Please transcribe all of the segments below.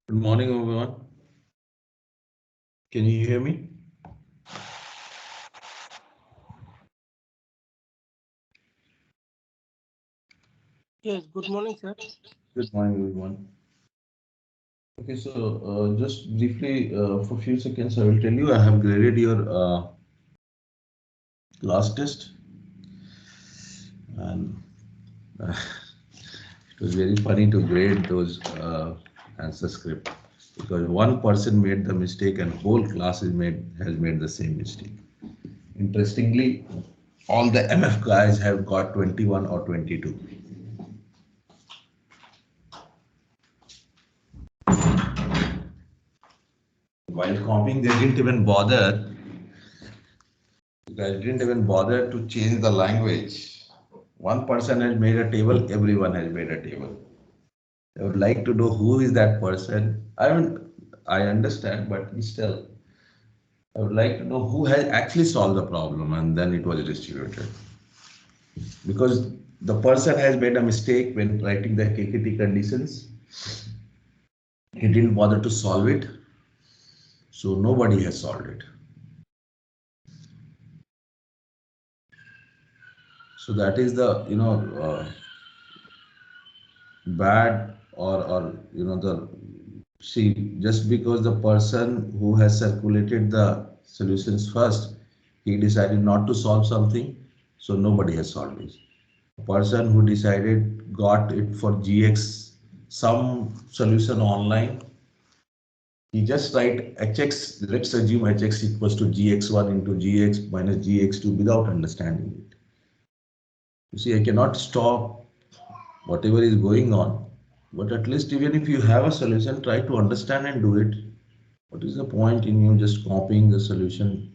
Good morning, everyone. Can you hear me? Yes, good morning, sir. Good morning, everyone. Okay, so just briefly, for a few seconds, I will tell you I have graded your last test, and uh, it was very funny to grade those answer script because one person made the mistake and whole class has made the same mistake. Interestingly, all the MF guys have got 21 or 22. While copying, they didn't even bother. You guys didn't even bother to change the language. One person has made a table, everyone has made a table. I would like to know who is that person. I understand, but still, I would like to know who has actually solved the problem and then it was distributed. Because the person has made a mistake when writing the KKT conditions. He didn't bother to solve it, so nobody has solved it. So that is the bad or the see, just because the person who has circulated the solutions first, he decided not to solve something, so nobody has solved it. A person who decided got it for GX, some solution online, he just write HX, let's assume HX equals to GX1 into GX minus GX2 without understanding it. You see, I cannot stop whatever is going on, but at least even if you have a solution, try to understand and do it. What is the point in you just copying the solution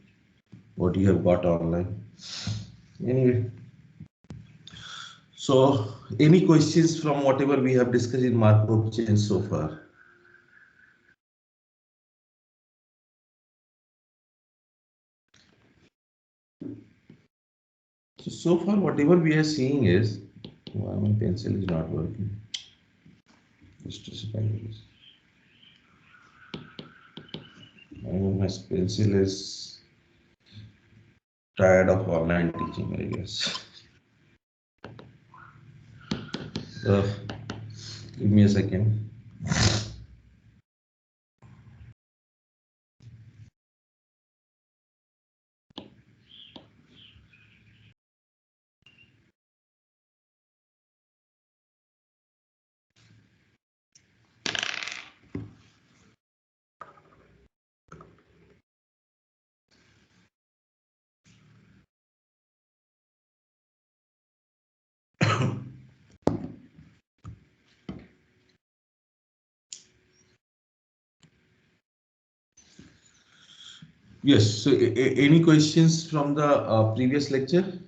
what you have got online? Anyway, so any questions from whatever we have discussed in Markov chain so far? So far whatever we are seeing is why my pencil is not working. Just a second. My pencil is tired of online teaching, I guess. So give me a second. Yes, so any questions from the previous lecture?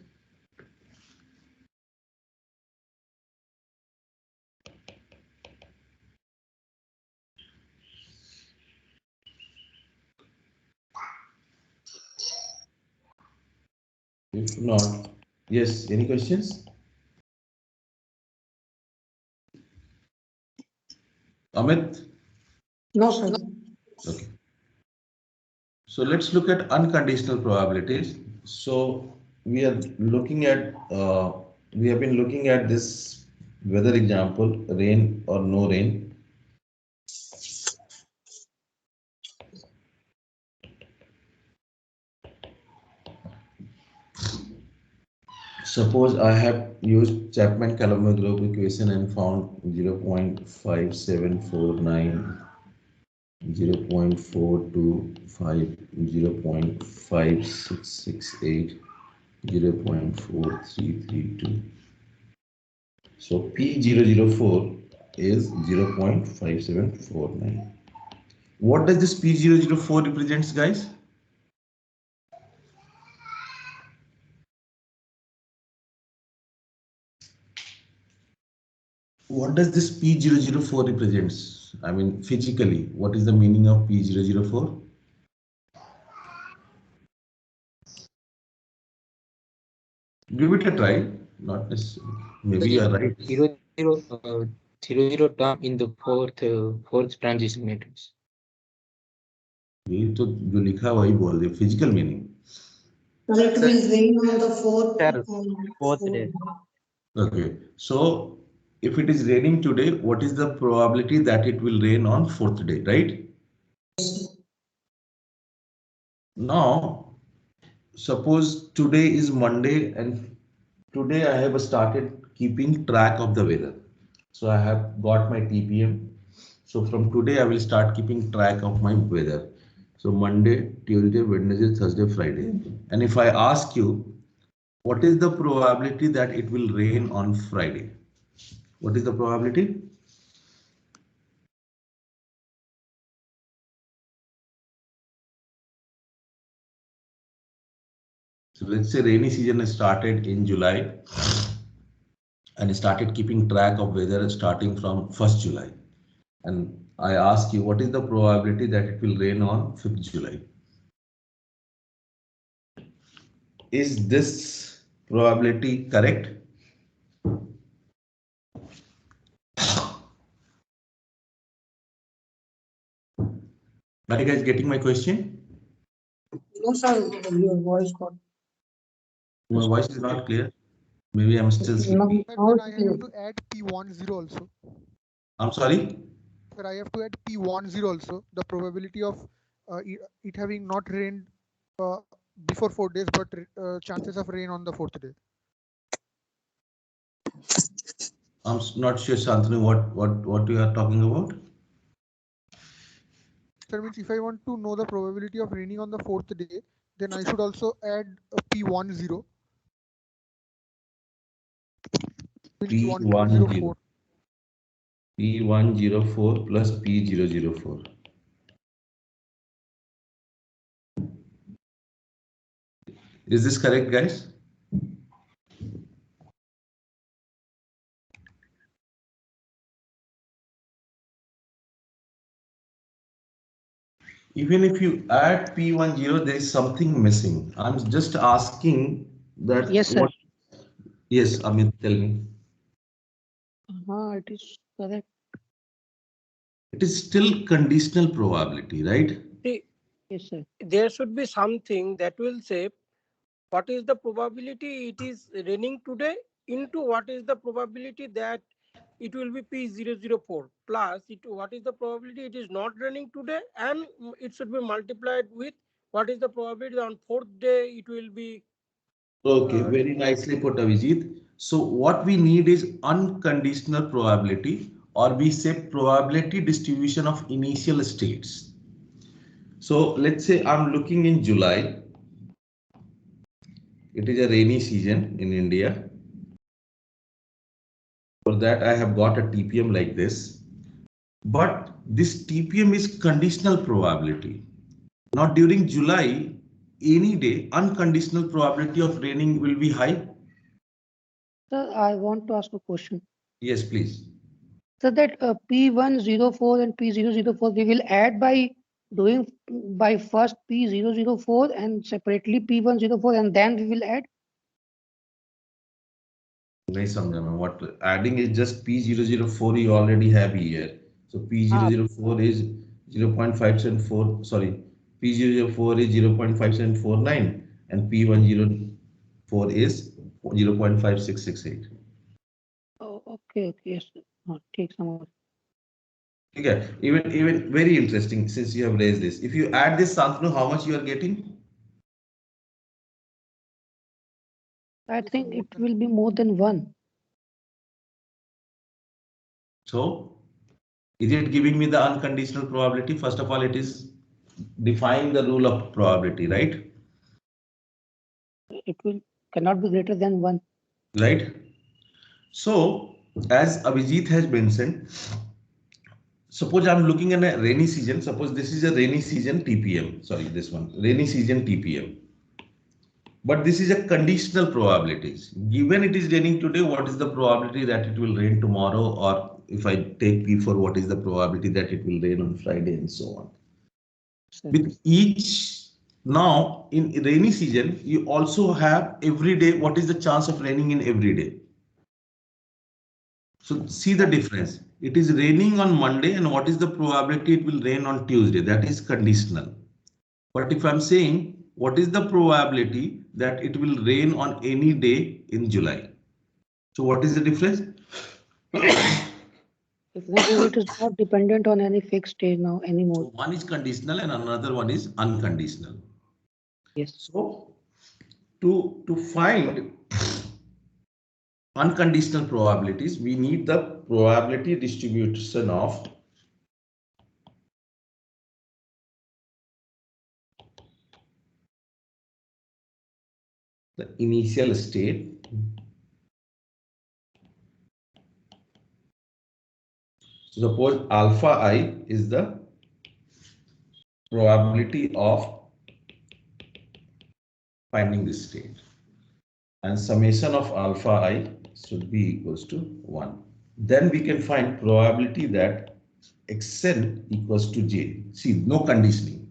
If not, yes, any questions? Amit? No, sir. Okay. So let's look at unconditional probabilities. So we are looking at, we have been looking at this weather example, rain or no rain. Suppose I have used Chapman-Colombo equation and found 0.5749, 0.425, 0.5668, 0.4332. So P004 is 0.5749. What does this P004 represents, guys? What does this P004 represents? I mean, physically, what is the meaning of P004? Give it a try. Not necessarily. Maybe you are right. Zero zero 0 term in the fourth transition matrix. ये तो जो लिखा वही बोल रहे physical meaning. It will rain on the Fourth day. Okay, so if it is raining today, what is the probability that it will rain on fourth day, right? Now, suppose today is Monday and today I have started keeping track of the weather. So I have got my TPM. So from today I will start keeping track of my weather. So Monday, Tuesday, Wednesday, Thursday, Friday. And if I ask you, what is the probability that it will rain on Friday? What is the probability? So let's say rainy season has started in July and started keeping track of weather starting from 1st July. And I ask you, what is the probability that it will rain on 5th July? Is this probability correct? Are you guys getting my question? No, sir, your voice got. My voice is not clear. Maybe I'm still sleepy. But I have to add P10 also. I'm sorry? But I have to add P10 also. The probability of it having not rained before 4 days, but chances of rain on the 4th day. I'm not sure, Shantanu, what you are talking about. That means if I want to know the probability of raining on the 4th day, then I should also add P10. P10. P104 plus P004. Is this correct, guys? Even if you add P10, there is something missing. I'm just asking that. Yes, sir. Yes, Amit, tell me. It is correct. It is still conditional probability, right? Yes, sir. There should be something that will say what is the probability it is raining today into what is the probability that it will be P004 plus what is the probability it is not raining today, and it should be multiplied with what is the probability on 4th day it will be. Okay, very nicely put, Avijit. So what we need is unconditional probability, or we say probability distribution of initial states. So let's say I'm looking in July. It is a rainy season in India. For that, I have got a TPM like this. But this TPM is conditional probability. Now during July, any day, unconditional probability of raining will be high. Sir, I want to ask a question. Yes, please. So that P104 and P004, we will add by doing by first P004 and separately P104, and then we will add. नहीं समझा मैं. What adding is just P004 you already have here. So P004 is 0.574. Sorry, P004 is 0.5749 and P104 is 0.5668. Oh, okay, yes. Take some more. Okay, even very interesting since you have raised this. If you add this, Santanu, how much you are getting? I think it will be more than 1. So, is it giving me the unconditional probability? First of all, it is defying the rule of probability, right? It cannot be greater than 1. Right. So, as Abhijit has mentioned, suppose I'm looking at a rainy season. Suppose this is a rainy season TPM. Sorry, this one, rainy season TPM. But this is a conditional probabilities. Given it is raining today, what is the probability that it will rain tomorrow? Or if I take P4, what is the probability that it will rain on Friday and so on? Sir. With each, now in rainy season, you also have every day, what is the chance of raining in every day? So see the difference. it is raining on Monday and what is the probability it will rain on Tuesday? That is conditional. But if I'm saying what is the probability that it will rain on any day in July? So what is the difference? It is not dependent on any fixed day now So anymore. one is conditional and another one is unconditional. Yes. So to find unconditional probabilities, we need the probability distribution of the initial state so suppose alpha I is the probability of finding this state and summation of alpha I should be equals to 1. Then we can find probability that xn equals to j. See, no conditioning.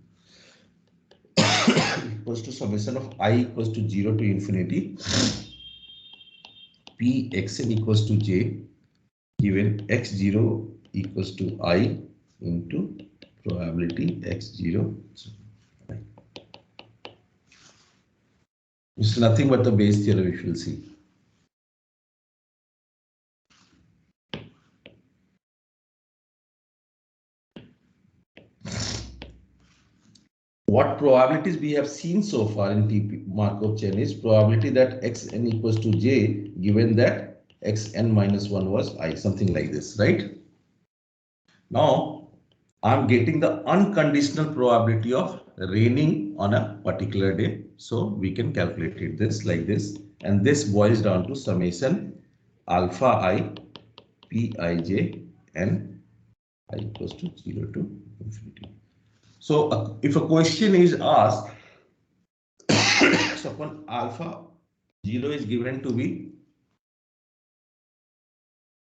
Equals to summation of I equals to 0 to infinity p xn equals to j given x0 equals to I into probability x0. It's nothing but the Bayes theorem, if you will see. What probabilities we have seen so far in TP Markov chain is probability that xn equals to j given that xn minus 1 was I, something like this, right? Now, I'm getting the unconditional probability of raining on a particular day. So we can calculate this like this. And this boils down to summation alpha I Pij and I equals to 0 to infinity. So if a question is asked, so when alpha 0 is given to be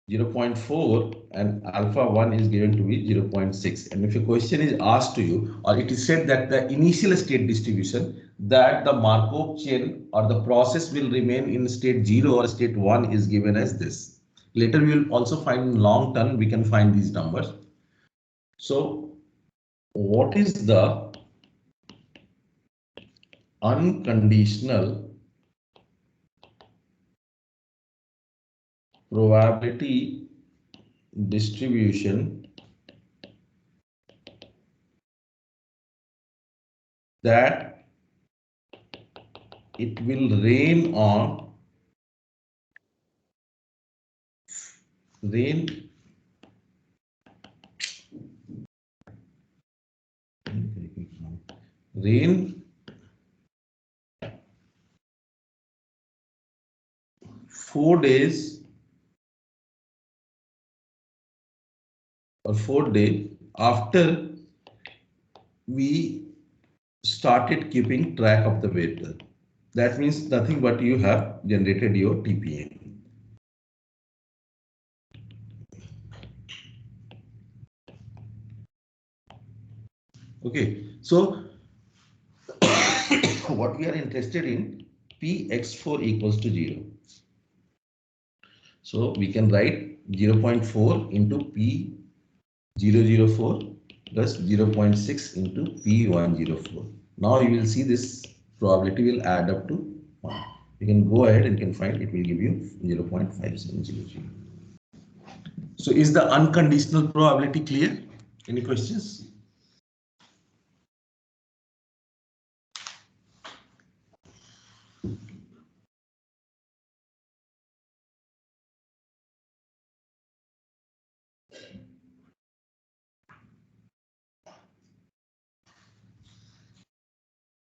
0.4 and alpha 1 is given to be 0.6, and if a question is asked to you or it is said that the initial state distribution that the Markov chain or the process will remain in state 0 or state 1 is given as this. Later we will also find in long term we can find these numbers. So what is the unconditional probability distribution that it will rain on rain 4 days or 4 days after we started keeping track of the weather. That means nothing but you have generated your TPM. Okay, so what we are interested in Px4 equals to 0. So we can write 0.4 into P004 plus 0.6 into P104. Now you will see this probability will add up to 1. You can go ahead and can find it will give you 0.5700. So is the unconditional probability clear? Any questions?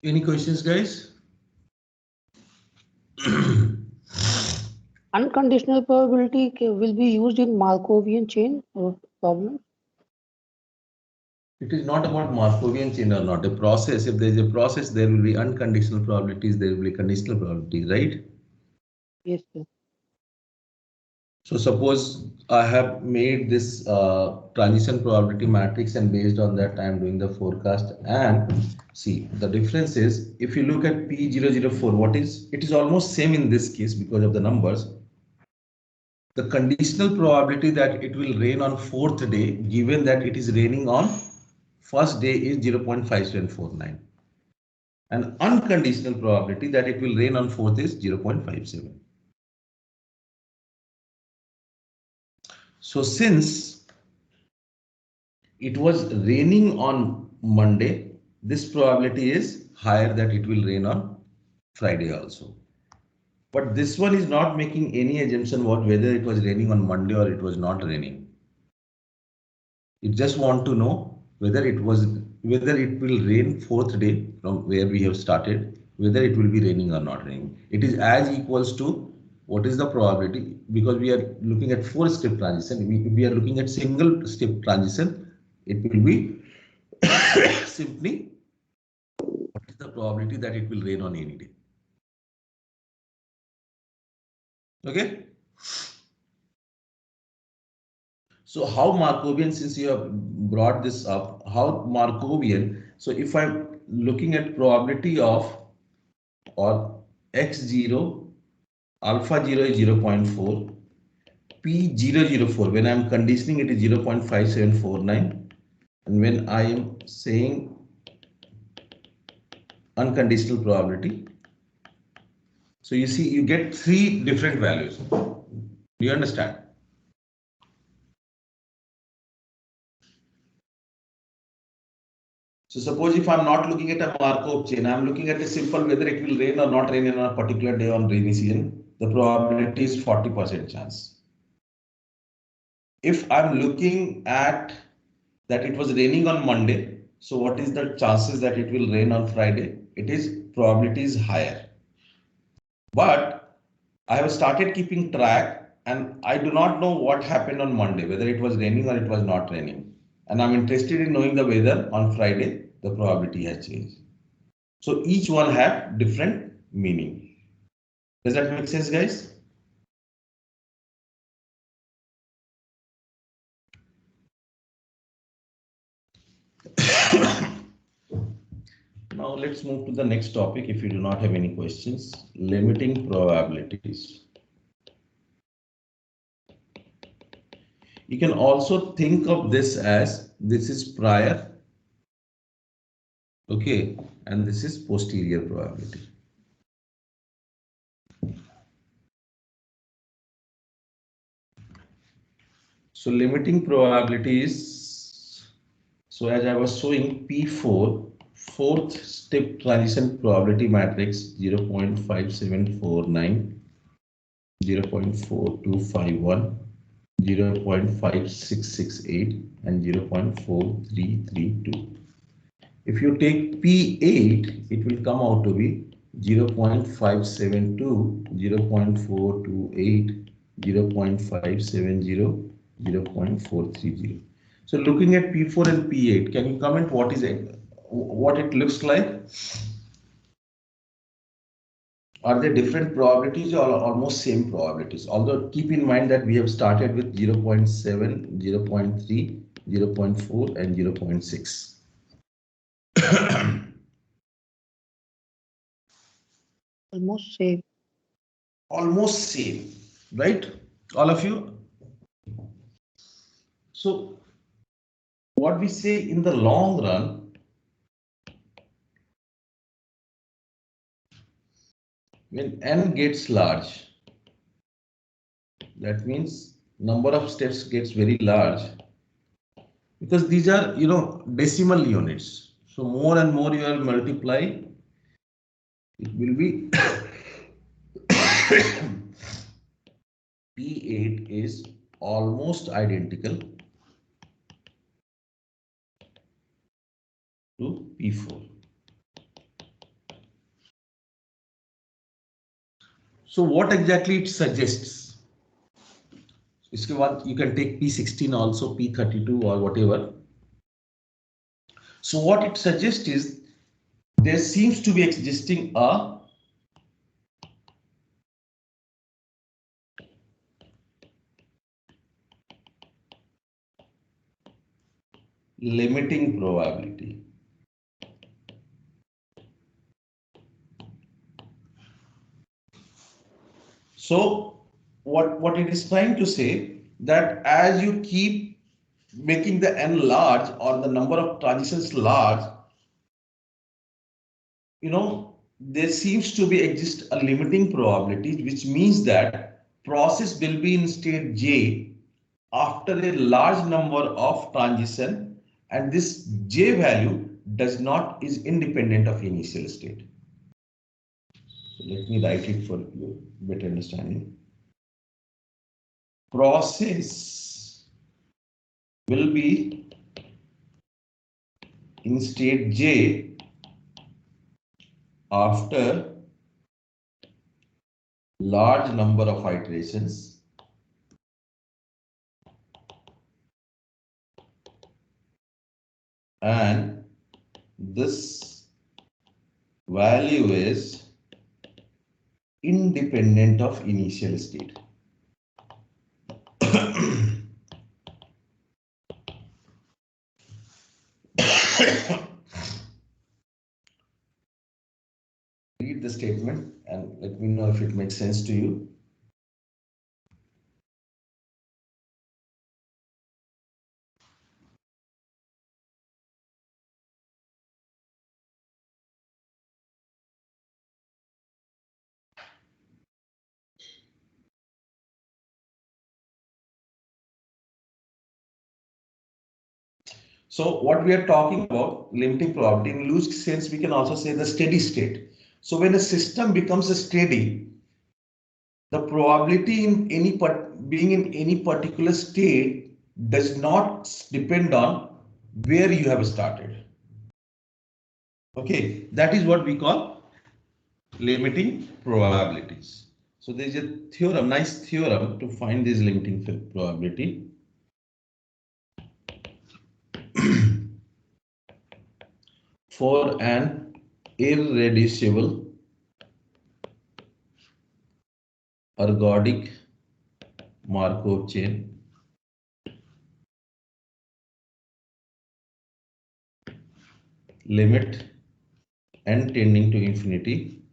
Any questions, guys? Unconditional probability will be used in Markovian chain or problem. It is not about Markovian chain or not. A process, if there is a process, there will be unconditional probabilities, there will be conditional probabilities, right? Yes, sir. So suppose I have made this transition probability matrix and based on that I am doing the forecast, and see the difference is if you look at P004, what is it is almost same in this case because of the numbers. the conditional probability that it will rain on 4th day, given that it is raining on first day, is 0.5749. And unconditional probability that it will rain on 4th is 0.57. So since it was raining on Monday, this probability is higher that it will rain on Friday also. But this one is not making any assumption about whether it was raining on Monday or it was not raining. It just want to know whether it will rain 4th day from where we have started, whether it will be raining or not raining. It is as equals to what is the probability, because we are looking at 4-step transition. We are looking at single step transition. It will be simply what is the probability that it will rain on any day. Okay. So how Markovian, since you have brought this up, how Markovian, so if I'm looking at probability of or x0, alpha 0 is 0.4, P004, when I'm conditioning it is 0.5749, and when I am saying unconditional probability, so you see you get 3 different values. Do you understand? So suppose if I'm not looking at a Markov chain, I'm looking at a simple whether it will rain or not rain on a particular day on rainy season, the probability is 40% chance. If I'm looking at that it was raining on Monday, so what is the chances that it will rain on Friday? It is probability is higher. But I have started keeping track and I do not know what happened on Monday, whether it was raining or it was not raining. And I'm interested in knowing the weather on Friday, the probability has changed. So each one have different meaning. Does that make sense, guys? Now let's move to the next topic if you do not have any questions. Limiting probabilities. You can also think of this as this is prior, okay, and this is posterior probability. So limiting probability is, so as I was showing, P4, 4th step transition probability matrix 0.5749, 0.4251, 0.5668 and 0.4332. If you take P8, it will come out to be 0.572, 0.428, 0.570, 0.430. So looking at P4 and P8, can you comment what is it, what it looks like? Are they different probabilities or almost same probabilities? Although keep in mind that we have started with 0.7, 0.3, 0.4 and 0.6. Almost same. Almost same, right? All of you. So what we say in the long run, when n gets large, that means number of steps gets very large, because these are, decimal units. So more and more you are multiply, it will be P8 is almost identical to P4. So what exactly it suggests? इसके बाद you can take P16 also, P32 or whatever. So what it suggests is there seems to be existing a limiting probability. So what it is trying to say, that as you keep making the n large or the number of transitions large, there seems to be exist a limiting probability, which means that process will be in state J after a large number of transition, and this J value is independent of initial state. So let me write it for you better understanding. Process will be in state J after large number of iterations and this value is independent of initial state. Read the statement and let me know if it makes sense to you. So what we are talking about, limiting probability, in loose sense, we can also say the steady state. So when a system becomes a steady, the probability in being in any particular state does not depend on where you have started. Okay, that is what we call limiting probabilities. So there is a theorem, nice theorem to find this limiting probability. For an irreducible ergodic Markov chain, limit n tending to infinity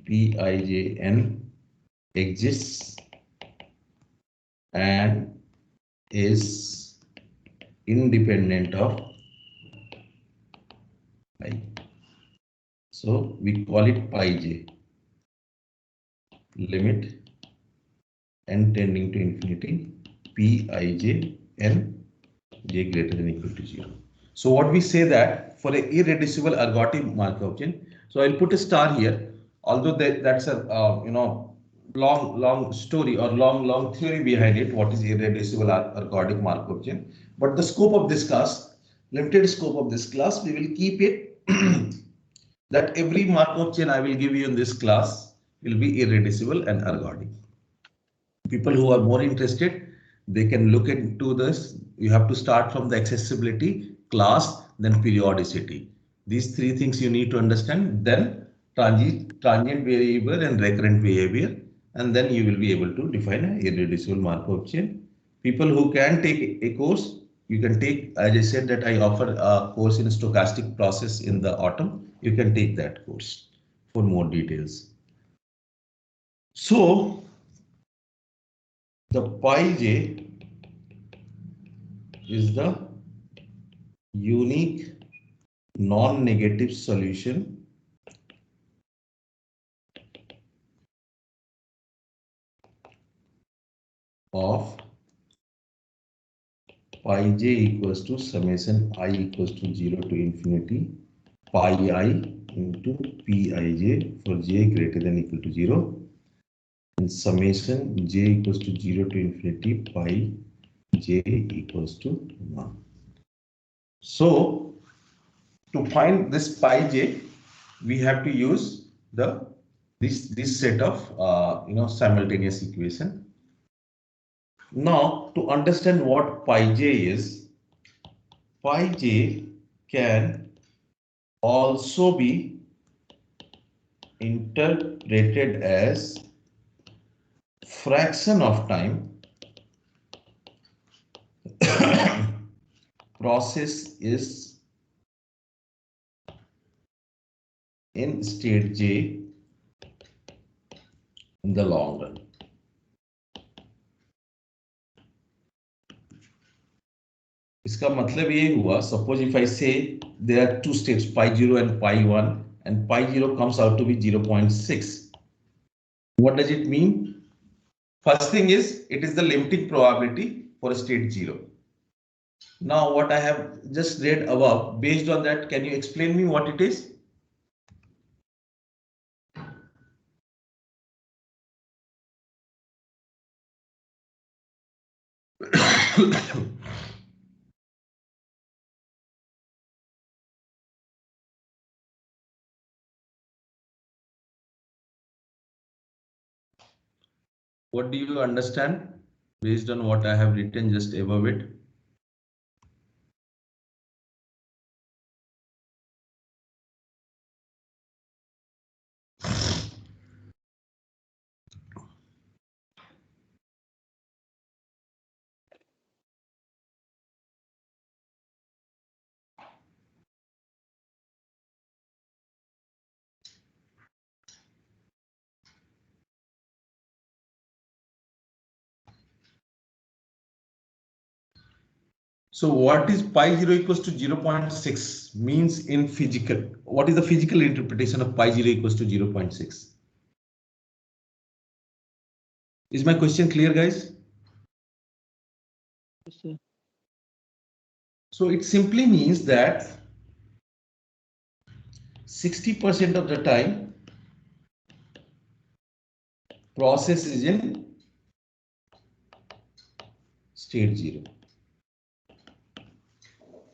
Pijn exists and is independent of I. So we call it pi j, limit n tending to infinity Pij n j greater than equal to 0. So what we say that for an irreducible ergodic Markov chain, so I'll put a star here, although that's a long story or long theory behind it, what is irreducible ergodic Markov chain. But the scope of this class, limited scope of this class, we will keep it that every Markov chain I will give you in this class will be irreducible and ergodic. People who are more interested, they can look into this. You have to start from the accessibility, class, then periodicity. These three things you need to understand, then transient variable and recurrent behavior, and then you will be able to define an irreducible Markov chain. People who can take a course, you can take, as I said, that I offer a course in stochastic process in the autumn. You can take that course for more details. So the pi j is the unique non-negative solution of pi j equals to summation I equals to 0 to infinity pi I into Pij for j greater than equal to 0 and summation j equals to 0 to infinity pi j equals to 1. So to find this pi j, we have to use this set of simultaneous equation. Now to understand what pi j is, pi j can also be interpreted as fraction of time process is in state j in the long run. इसका मतलब ये हुआ, suppose if I say there are two states, pi0 and pi1, and pi0 comes out to be 0.6. What does it mean? First thing is, it is the limiting probability for state 0. Now, what I have just read above, based on that, can you explain me what it is? What do you understand based on what I have written just above it? So what is pi0 equals to 0.6 means in physical? What is the physical interpretation of pi0 equals to 0.6? Is my question clear, guys? Yes, sir. So it simply means that 60% of the time process is in state 0.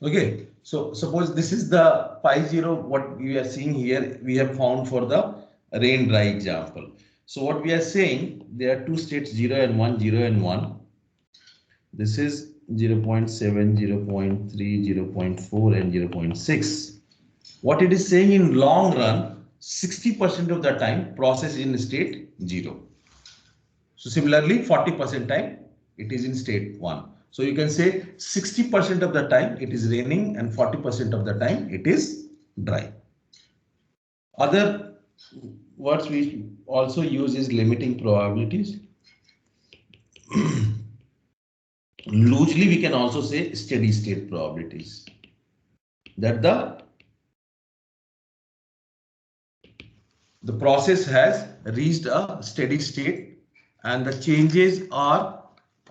Okay, so suppose this is the pi0, what we are seeing here, we have found for the rain dry example. So what we are saying, there are two states 0 and 1, 0 and 1. This is 0.7, 0.3, 0.4 and 0.6. What it is saying, in long run, 60% of the time process is in state 0. So similarly, 40% time it is in state 1. So you can say 60% of the time it is raining and 40% of the time it is dry. Other words we also use is limiting probabilities. Loosely we can also say steady state probabilities. That the process has reached a steady state and the changes are,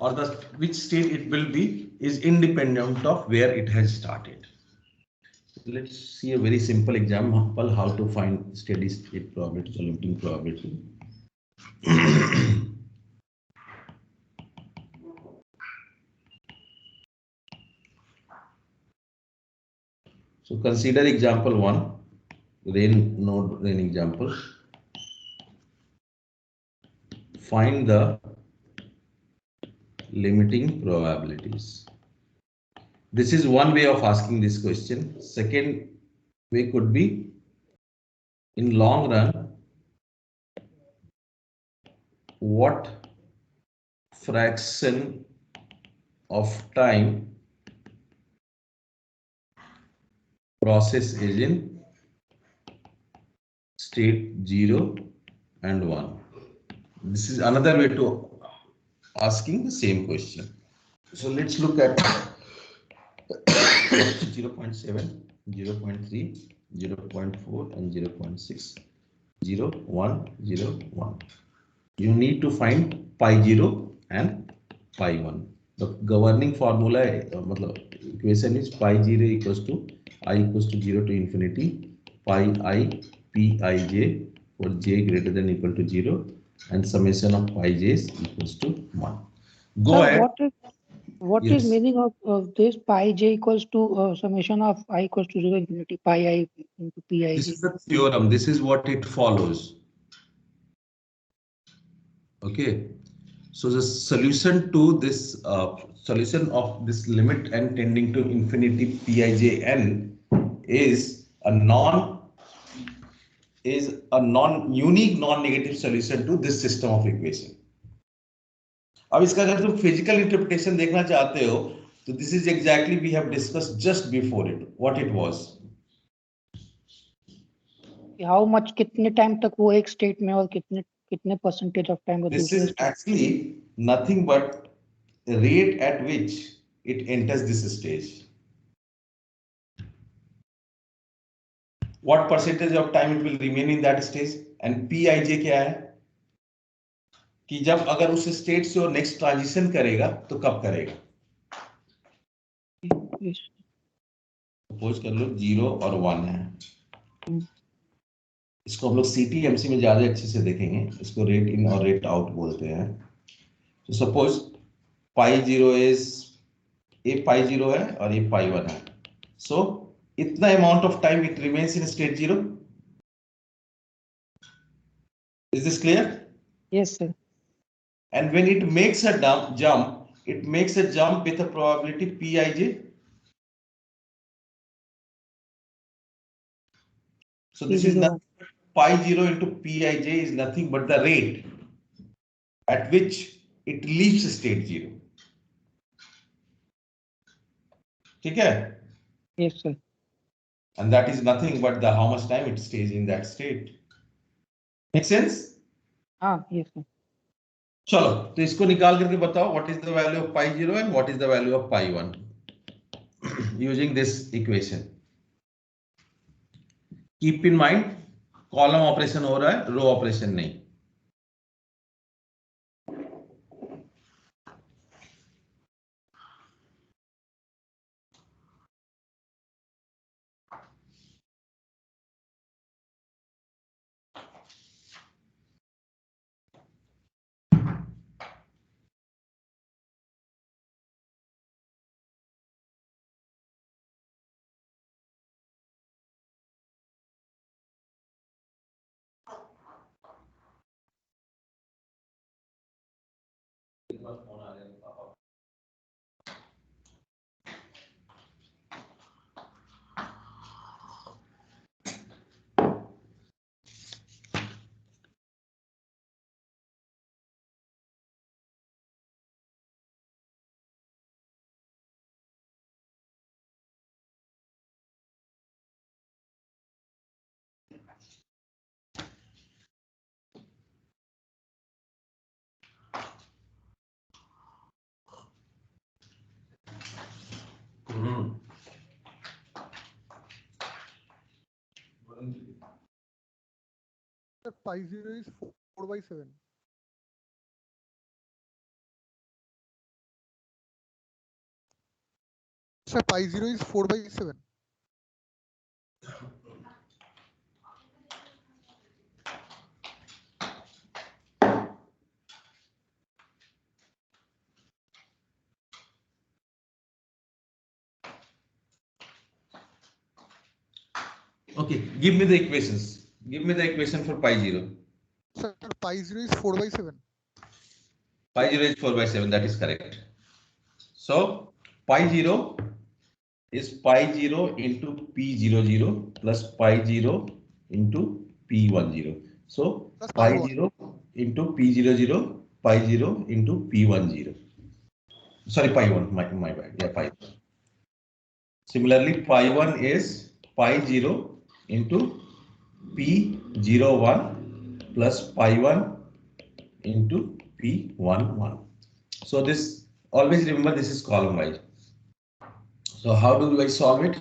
or the which state it will be, is independent of where it has started. Let's see a very simple example how to find steady state probability or limiting probability. So consider example 1, node rain example. Find the limiting probabilities. This is one way of asking this question. Second way could be, in long run, what fraction of time process is in state 0 and 1. This is another way to asking the same question. So let's look at 0.7, 0.3, 0.4 and 0.6, 0, 1, 0, 1. You need to find pi0 and pi1. The governing formula, equation is pi0 equals to I equals to 0 to infinity, pi I pij for j greater than equal to 0, and summation of pi j is equals to 1. Go Sir, ahead. what is Yes. meaning of this pi j equals to summation of I equals to 0 infinity pi I into pi This j? is the theorem. This is what it follows. Okay. So the solution to this solution of this limit n tending to infinity pijn is a unique non-negative solution to this system of equation. अब इसका अगर तुम physical interpretation देखना चाहते हो तो this is exactly we have discussed just before it what it was. How much कितने time तक वो एक स्टेट में और कितने परसेंटेज ऑफ टाइम वो This दूसरे is actually nothing but the rate at which it enters this stage. What percentage of time it will remain in that stage? And Pij क्या है कि जब अगर उस स्टेट से वो नेक्स्ट ट्रांजिशन करेगा तो कब करेगा? सपोज कर लो 0 और 1 है, इसको हम लोग CTMC में ज्यादा अच्छे से देखेंगे, इसको रेट इन और रेट आउट बोलते हैं। तो सपोज पाई 0 इज ए पाई 0 है और ये पाई 1 है, सो इतना amount of time it remains in state 0. Is this clear? Yes, sir. And when it makes a jump, it makes a jump with a probability Pij. So this is nothing, pi 0 into Pij is nothing but the rate at which it leaves state 0. ठीक है? Yes, sir. And that is nothing but the how much time it stays in that state. Make sense? Yes, sir. चलो तो इसको निकाल करके बताओ what is the value of pi 0 and what is the value of pi 1 using this equation. Keep in mind column operation हो रहा है, row operation नहीं. Sir, pi 0 is 4 by 7. Sir, pi 0 is 4 by 7. Okay, give me the equations. Give me the equation for pi 0. Sir, pi 0 is 4 by 7. Pi 0 is 4 by 7, that is correct. So pi 0 is pi 0 into P00 plus pi 0 into P10. So Plus pi pi 1. 0 into P00, pi 0 into P10. Sorry, pi 1, my bad. Yeah, pi 1. Similarly, pi 1 is pi 0 into P01 plus pi 1 into P11. So this, always remember this is column wise. So how do I solve it?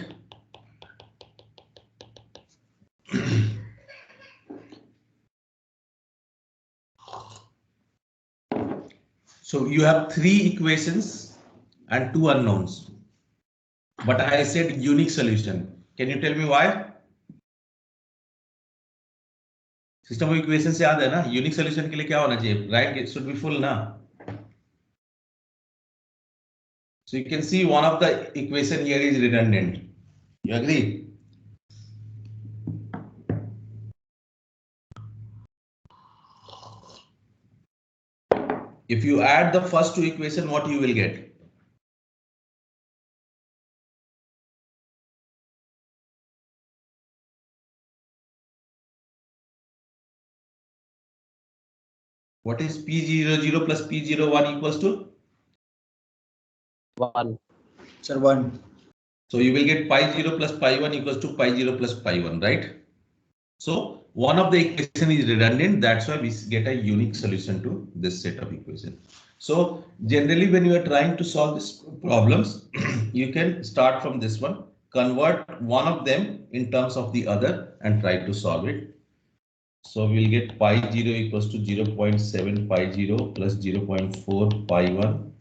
So you have 3 equations and 2 unknowns, but I said unique solution. Can you tell me why? System of equations से याद है ना, unique solution के लिए क्या होना चाहिए? Rank it should be full ना. So you can see one of the equation here is redundant. You agree? If you add the first 2 equations, what you will get? What is P00 plus P01 equals to? 1. Sir, 1. So you will get pi 0 plus pi 1 equals to pi 0 plus pi 1, right? So one of the equation is redundant. That's why we get a unique solution to this set of equation. So generally, when you are trying to solve these problems, you can start from this one, convert one of them in terms of the other, and try to solve it. So we'll get pi 0 equals to 0.750 plus 0.4 pi 1.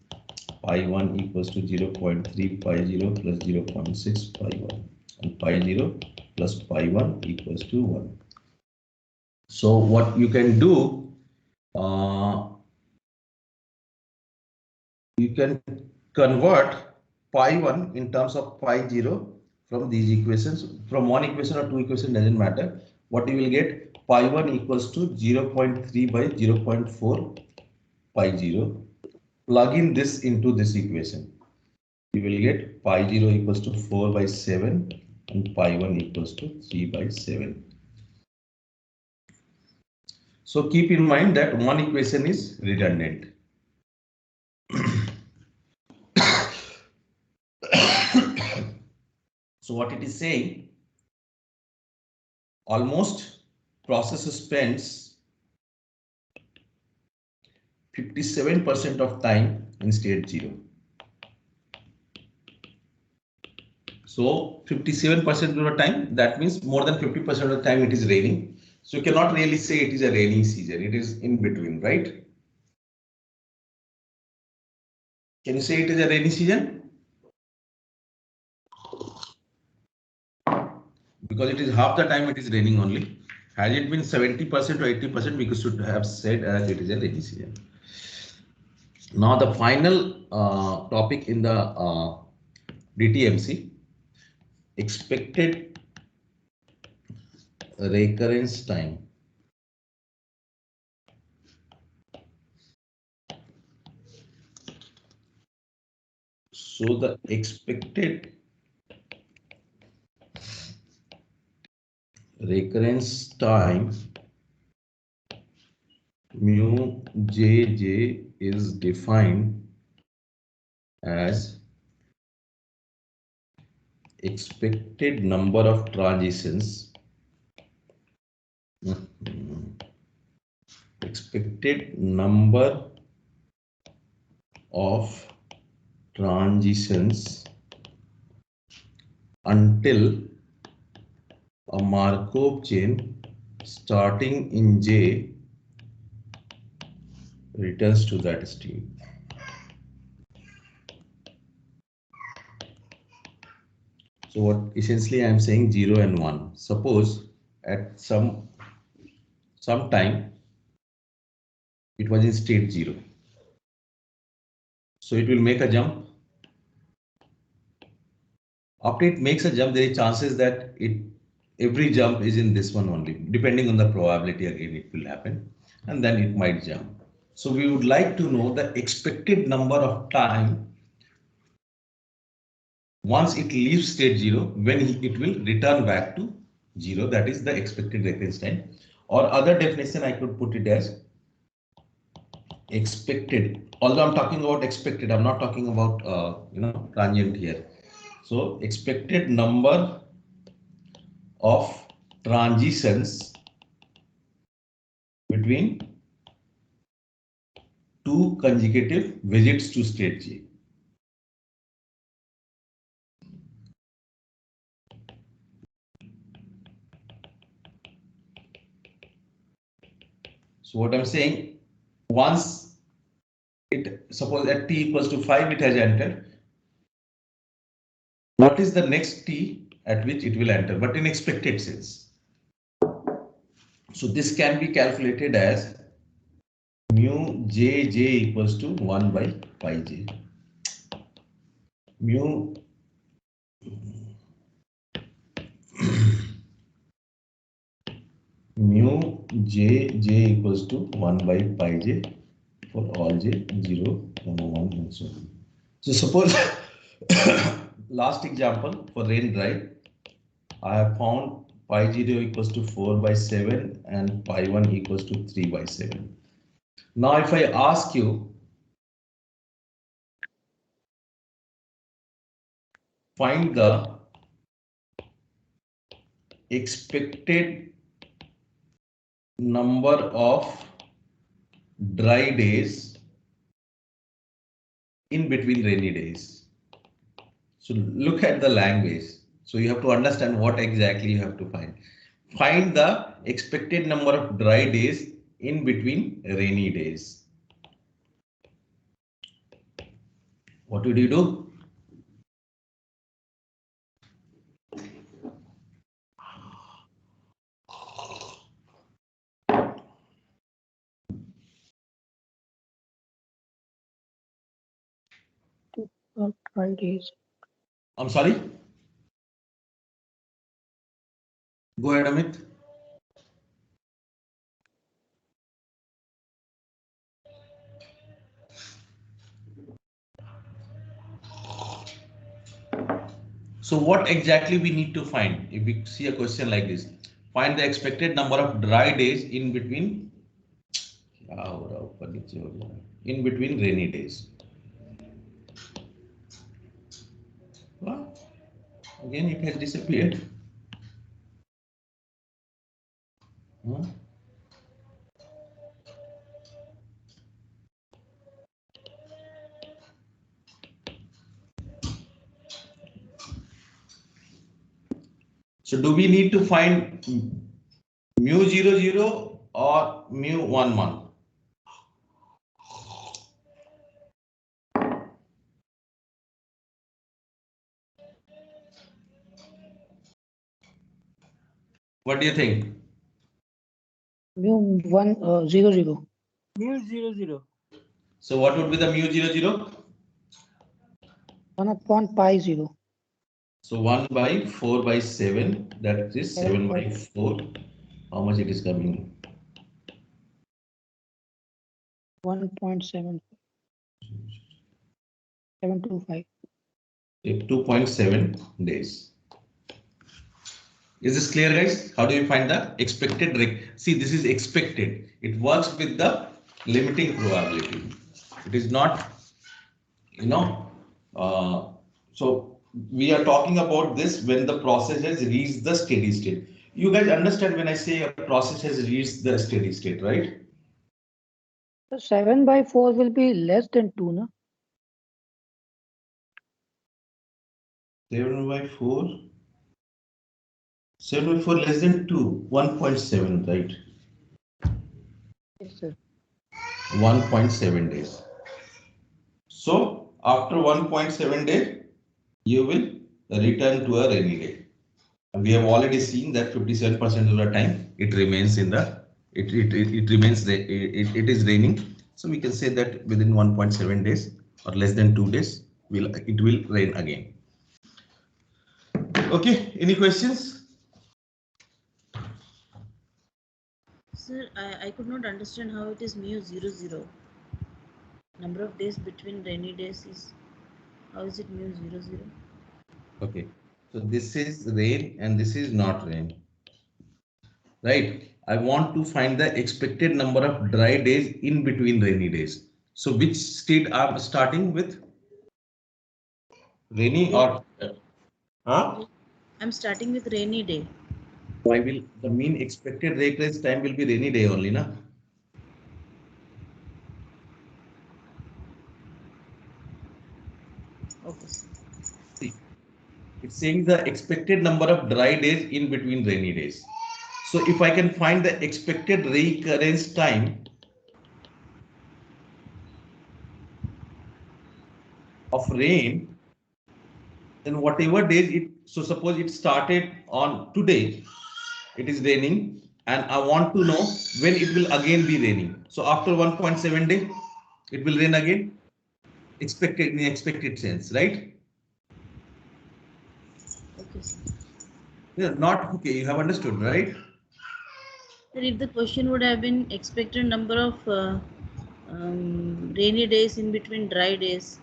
Pi 1 equals to 0.3 pi 0 plus 0.6 pi 1. And pi 0 plus pi 1 equals to 1. So what you can do, you can convert pi 1 in terms of pi 0 from these equations. From one equation or two equation, doesn't matter. What you will get, pi 1 equals to 0.3 by 0.4 pi 0. Plug in this into this equation. You will get pi 0 equals to 4 by 7 and pi 1 equals to 3 by 7. So keep in mind that one equation is redundant. So what it is saying, almost process spends 57% of time in state 0. So 57% of the time, that means more than 50% of the time it is raining. So you cannot really say it is a rainy season. It is in between, right? Can you say it is a rainy season? Because it is half the time it is raining only. Had it been 70% or 80%, we should have said as it is a rainy season. Now the final topic in the DTMC, expected recurrence time. So the expected recurrence time mu jj is defined as expected number of transitions, expected number of transitions until a Markov chain starting in J returns to that state. So what essentially I am saying 0 and 1. Suppose at some time it was in state 0. So it will make a jump. After it makes a jump, there is chances that every jump is in this one only. Depending on the probability, again it will happen, and then it might jump. So we would like to know the expected number of time once it leaves state 0, when it will return back to 0. That is the expected recurrence time. Or other definition, I could put it as expected. Although I'm talking about expected, I'm not talking about transient here. So expected number of transitions between two consecutive visits to state J. So what I'm saying, once suppose at t equals to 5 it has entered, what is the next t at which it will enter, but in expected sense. So this can be calculated as mu jj equals to 1 by pi j. Mu jj equals to 1 by pi j for all j 0, 1, and so on. So suppose last example for rain dry, I have found pi 0 equals to 4 by 7 and pi 1 equals to 3 by 7. Now if I ask you, find the expected number of dry days in between rainy days. So look at the language. So you have to understand what exactly you have to find. Find the expected number of dry days in between rainy days. What would you do? Dry days. I'm sorry. Go ahead, Amit. So what exactly we need to find if we see a question like this? Find the expected number of dry days in between rainy days. Well, again it has disappeared. Huh? So do we need to find mu00 or mu11? What do you think? Mu 100. Mu 00. So what would be the mu00? 1 upon pi 0. So 1 by 4 by 7, that is 7 by 4. How much it is coming? 1.7. 725. 2.7 days. Is this clear, guys? How do you find the expected rate? See, this is expected. It works with the limiting probability. It is not, so we are talking about this when the process has reached the steady state. You guys understand when I say a process has reached the steady state, right? So 7 by 4 will be less than 2, no? 7 by 4. 7 by 4 less than 2. 1.7, right? Yes, sir. 1.7 days. So after 1.7 days, you will return to a rainy day. And we have already seen that 57% of the time it remains in the it remains it is raining. So we can say that within 1.7 days or less than 2 days it will rain again. Okay, any questions? Sir, I could not understand how it is mu00. Number of days between rainy days is, how is it mu00? Okay, so this is rain and this is not rain, right? I want to find the expected number of dry days in between rainy days. So which state I'm starting with? Rainy or huh? I'm starting with rainy day. Why will the mean expected recurrence time will be rainy day only, na? Okay, sir. See, it's saying the expected number of dry days in between rainy days. So if I can find the expected recurrence time of rain, then whatever days it, so suppose it started on today, it is raining, and I want to know when it will again be raining. So after 1.7 day, it will rain again, expected in the expected sense, right? Okay, sir. Yeah, not okay. You have understood, right? Sir, if the question would have been expected number of rainy days in between dry days,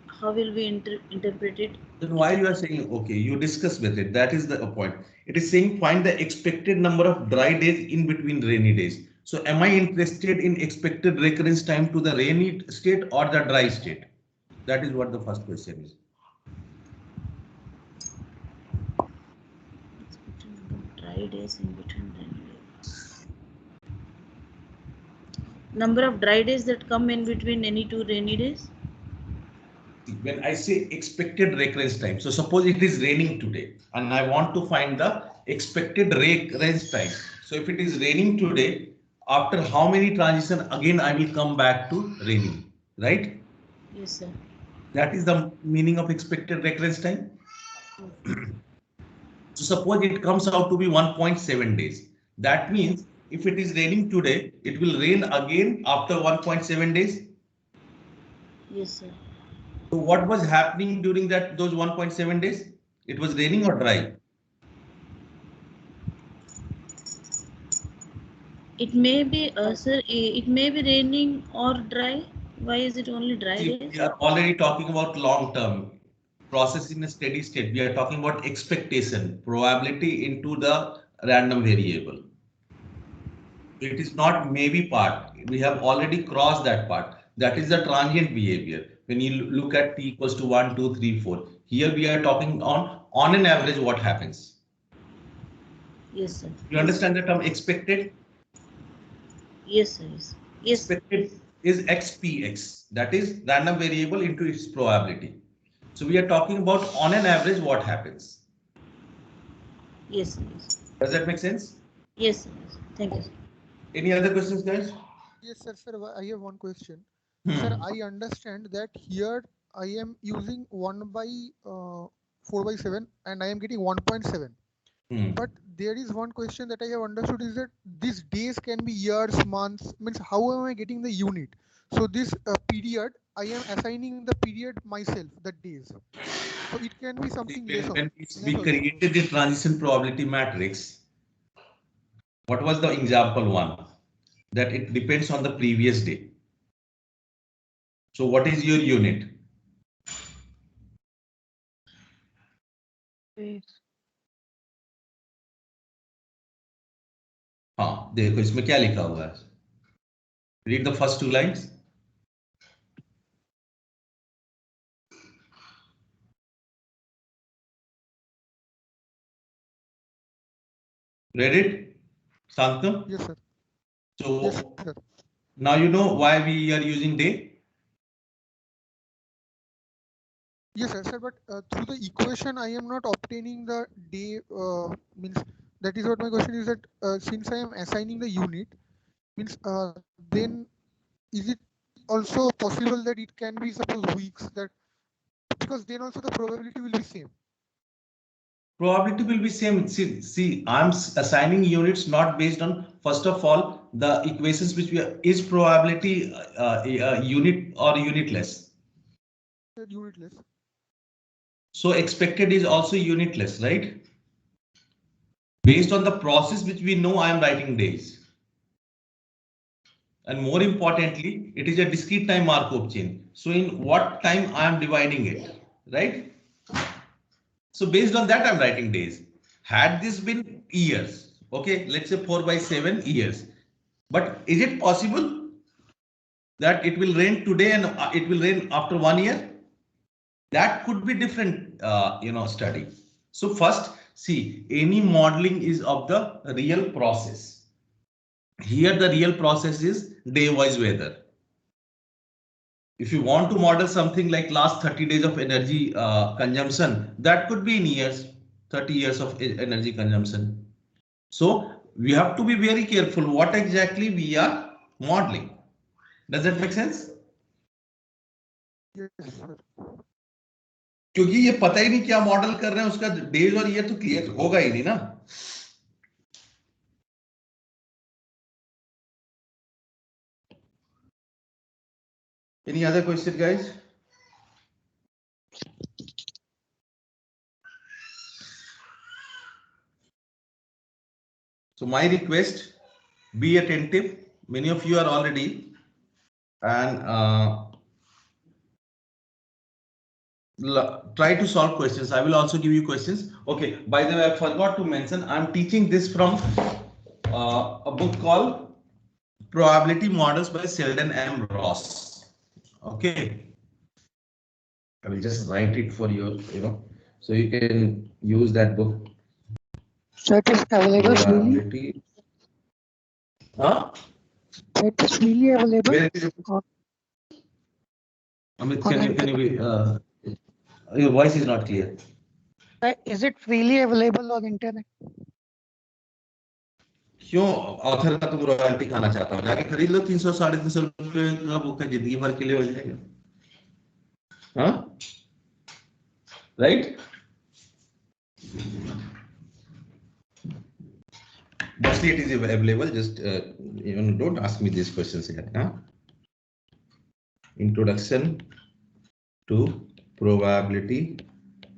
how will we interpret it? Then why you are saying okay? You discuss with it. That is the point. It is saying find the expected number of dry days in between rainy days. So am I interested in expected recurrence time to the rainy state or the dry state? That is what the first question is. Expected number of dry days in between rainy days. Number of dry days that come in between any two rainy days? When I say expected recurrence time, so suppose it is raining today and I want to find the expected recurrence time. So if it is raining today, after how many transition again I will come back to raining, right? Yes, sir. That is the meaning of expected recurrence time. So suppose it comes out to be 1.7 days. That means if it is raining today, it will rain again after 1.7 days. Yes, sir. So what was happening during those 1.7 days? It was raining or dry? It may be, sir, it may be raining or dry. Why is it only dry See, days? we are already talking about long term process in a steady state. We are talking about expectation, probability into the random variable. It is not maybe part. We have already crossed that part. That is the transient behavior. When you look at t equals to 1, 2, 3, 4. Here we are talking on an average what happens. Yes, sir. You understand the term expected? Yes, sir. Yes. Yes. Expected is xpx. That is random variable into its probability. So we are talking about on an average what happens. Yes, sir. Yes. Does that make sense? Yes, sir. Yes. Thank you, sir. Any other questions, guys? Yes, sir. Sir, I have one question. Sir, I understand that here I am using 4/7 and I am getting 1.7. But there is one question that I have understood is that these days can be years, months, means how am I getting the unit? So this period, I am assigning the period myself, the days. So it can be something less. When we created the transition probability matrix, what was the example one? That it depends on the previous day. So what is your unit? हाँ देखो इसमें क्या लिखा हुआ है? Read the first two lines. Read it, Santam? Yes, sir. So Yes, sir. now you know why we are using day. Yes, sir. But through the equation, I am not obtaining the day. Means that is what my question is that since I am assigning the unit, means then is it also possible that it can be suppose weeks that because then also the probability will be same. Probability will be same. See, I'm assigning units not based on, first of all, the equations which we are, is probability unit or unitless? Unitless. So expected is also unitless, right? Based on the process which we know, I am writing days. And more importantly, it is a discrete time Markov chain. So in what time I am dividing it, right? So based on that, I'm writing days. Had this been years, okay, let's say 4/7 years. But is it possible that it will rain today and it will rain after 1 year? That could be different, study. So first, see, any modeling is of the real process. Here, the real process is day-wise weather. If you want to model something like last 30 days of energy consumption, that could be in years, 30 years of energy consumption. So we have to be very careful what exactly we are modeling. Does that make sense? Yes, sir. क्योंकि ये पता ही नहीं क्या model कर रहे हैं उसका days और ईयर तो क्लियर होगा ही नहीं ना. Any other question, guys? So my request, be attentive. Many of you are already, and try to solve questions. I will also give you questions. Okay, by the way, I forgot to mention, I'm teaching this from a book called Probability Models by Sheldon M. Ross. Okay. I will just write it for you, so you can use that book. So it is available freely? Huh? That is freely available. Where is it? Or- Amit, on can you be, your voice is not clear. Is it freely available on internet? क्यों author का तुम royalty खाना चाहता हो? जाके खरीद लो 300 350 रुपए का बुक है, जिंदगी भर के लिए हो जाएगा. हाँ, right. Mostly it is available. Just even don't ask me these questions here. Huh? Introduction to probability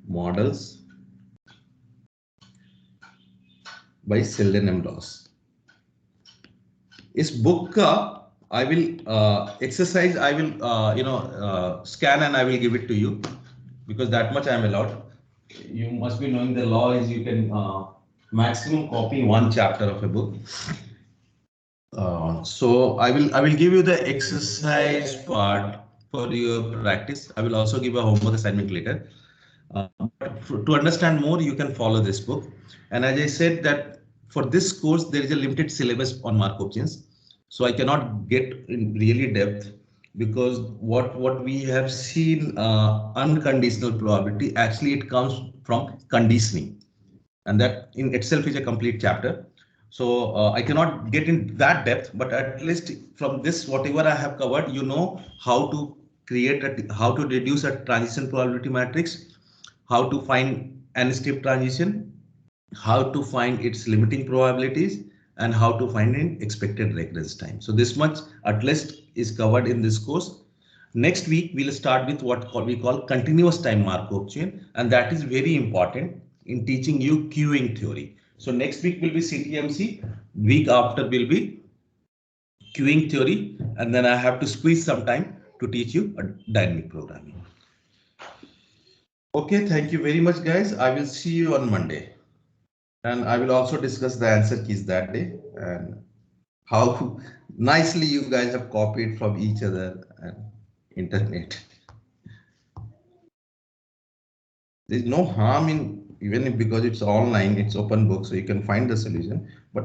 models by Sheldon M. Ross. इस बुक का I will exercise. I will scan and I will give it to you because that much I am allowed. You must be knowing the law is you can maximum copy one chapter of a book. So I will give you the exercise part for your practice. I will also give a homework assignment later. To understand more, you can follow this book. And as I said that for this course, there is a limited syllabus on Markov chains. So I cannot get in really depth because what we have seen unconditional probability, actually it comes from conditioning. And that in itself is a complete chapter. So I cannot get in that depth, but at least from this, whatever I have covered, you know how to create how to reduce a transition probability matrix, how to find n-step transition, how to find its limiting probabilities, and how to find an expected recurrence time. So this much at least is covered in this course. Next week, we'll start with what we call continuous time Markov chain, and that is very important in teaching you queuing theory. So next week will be CTMC, week after will be queuing theory, and then I have to squeeze some time to teach you a dynamic programming. Okay, thank you very much, guys. I will see you on Monday. And I will also discuss the answer keys that day and how nicely you guys have copied from each other and internet. There's no harm in, even if because it's online, it's open book, so you can find the solution. But